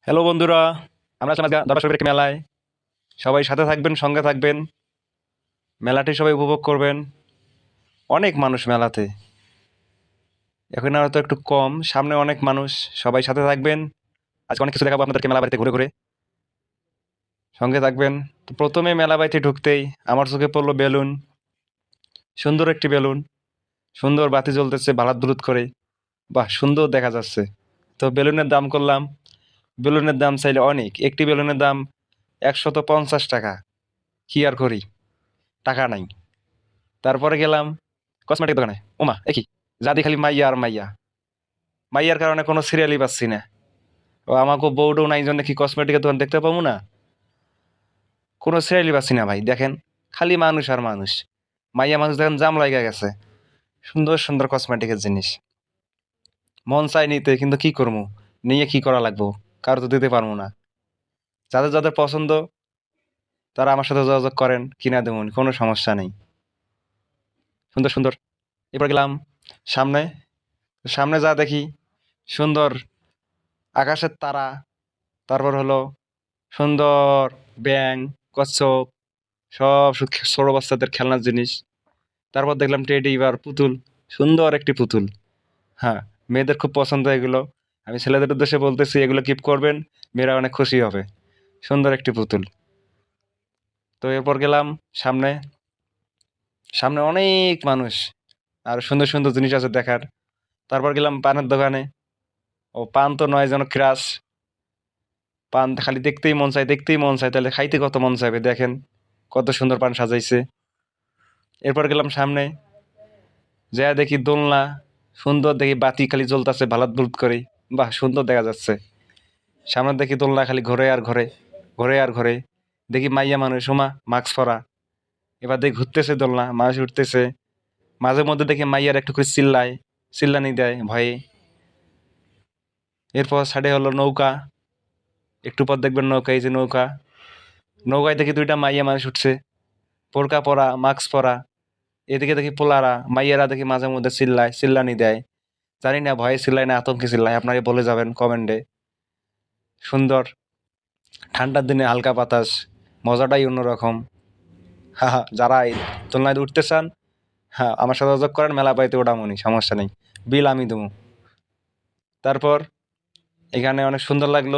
Hello বন্ধুরা, আমরা আসলাম আজকে দরবার শরীফের একটি মেলায়। সবাই সাথে থাকবেন, সঙ্গে থাকবেন, মেলাটি সবাই উপভোগ করবেন। অনেক মানুষ মেলাতে, এখন হয়তো একটু কম, সামনে অনেক মানুষ। সবাই সাথে থাকবেন, আজকে অনেক কিছু দেখাবো আপনাদেরকে মেলা বাড়িতে ঘুরে ঘুরে। সঙ্গে থাকবেন। তো প্রথমে মেলা বাড়িতে ঢুকতেই আমার চোখে পড়লো বেলুন। সুন্দর একটি বেলুন, সুন্দর বাতি জ্বলতেছে ভালাত দুলুত করে। বাহ, সুন্দর দেখা যাচ্ছে। তো বেলুনের দাম করলাম, বেলুনের দাম চাইলে অনেক, একটি বেলুনের দাম 150 টাকা। কি আর করি, টাকা নাই। তারপরে গেলাম কসমেটিক দোকানে। ওমা, একই যা দি খালি মাইয়া আর মাইয়া, মাইয়ার কারণে কোনো সিরিয়ালই পাচ্ছি না। ও আমাকে বউডও নাই জন্য কি কসমেটিকের দোকান দেখতে পাবো না? কোনো সিরিয়ালই পাচ্ছি না ভাই। দেখেন, খালি মানুষ আর মানুষ। মাইয়া মানুষ দেখেন জাম লাগা গেছে। সুন্দর সুন্দর কসমেটিকের জিনিস মন চাই নিতে, কিন্তু কি করবো, নিয়ে কি করা লাগবো, কারো তো দিতে পারবো না। যাদের যাদের পছন্দ তারা আমার সাথে যোগাযোগ করেন, কিনা দেবো, কোনো সমস্যা নেই। সুন্দর সুন্দর। এরপর গেলাম সামনে। সামনে যা দেখি, সুন্দর আকাশের তারা, তারপর হলো সুন্দর ব্যাং, কচ্ছপ, সব ছোট বাচ্চাদের খেলনার জিনিস। তারপর দেখলাম টেডি আর পুতুল, সুন্দর একটি পুতুল। হ্যাঁ, মেয়েদের খুব পছন্দ এগুলো। আমি ছেলেদের উদ্দেশ্যে বলতেছি, এগুলো কিপ করবেন, মেয়েরা অনেক খুশি হবে। সুন্দর একটি পুতুল। তো এরপর গেলাম সামনে। সামনে অনেক মানুষ, আর সুন্দর সুন্দর জিনিস আছে দেখার। তারপর গেলাম পানের দোকানে। ও পান তো নয় যেন ক্রাশ। পান খালি দেখতেই মন চায়, দেখতেই মন চায়, তাহলে খাইতে কত মন চাইবে। দেখেন কত সুন্দর পান সাজাইছে। এরপর গেলাম সামনে, যা দেখি দোলনা, সুন্দর দেখি বাতি খালি জ্বলতেছে ভালাত ভুলত করে। বাহ, সুন্দর দেখা যাচ্ছে। সামনে দেখি দোলনা খালি ঘোরে আর ঘোরে, ঘোরে আর ঘোরে। দেখি মাইয়া মানুষ, ওমা মাস্ক পরা। এবার দেখি ঘুরতেছে দোলনা, মানুষ উঠতেছে। মাঝে মধ্যে দেখি মাইয়ার একটু করে চিল্লায়, চিল্লানি দেয় ভয়ে। এরপর সাইডে হলো নৌকা। একটু পর দেখবেন নৌকা, এই যে নৌকা। নৌকায় দেখি দুইটা মাইয়া মানুষ উঠছে, বোরকা পরা, মাস্ক পরা। এদিকে দেখি পোলারা, মাইয়ারা দেখি মাঝে মধ্যে চিল্লায়, চিল্লানি দেয়। জানি না ভয়ে চিল্লায় না আতঙ্কে চিল্লায়, আপনারা বলে যাবেন কমেন্টে। সুন্দর ঠান্ডার দিনে হালকা বাতাস, মজাটাই অন্যরকম। হ্যাঁ হ্যাঁ, যারা এই দোলনায় উঠতে চান, হ্যাঁ আমার সাথে যোগাযোগ করেন, মেলা পাইতে ওঠামনি, সমস্যা নেই, বিল আমি দেবো। তারপর এখানে অনেক সুন্দর লাগলো।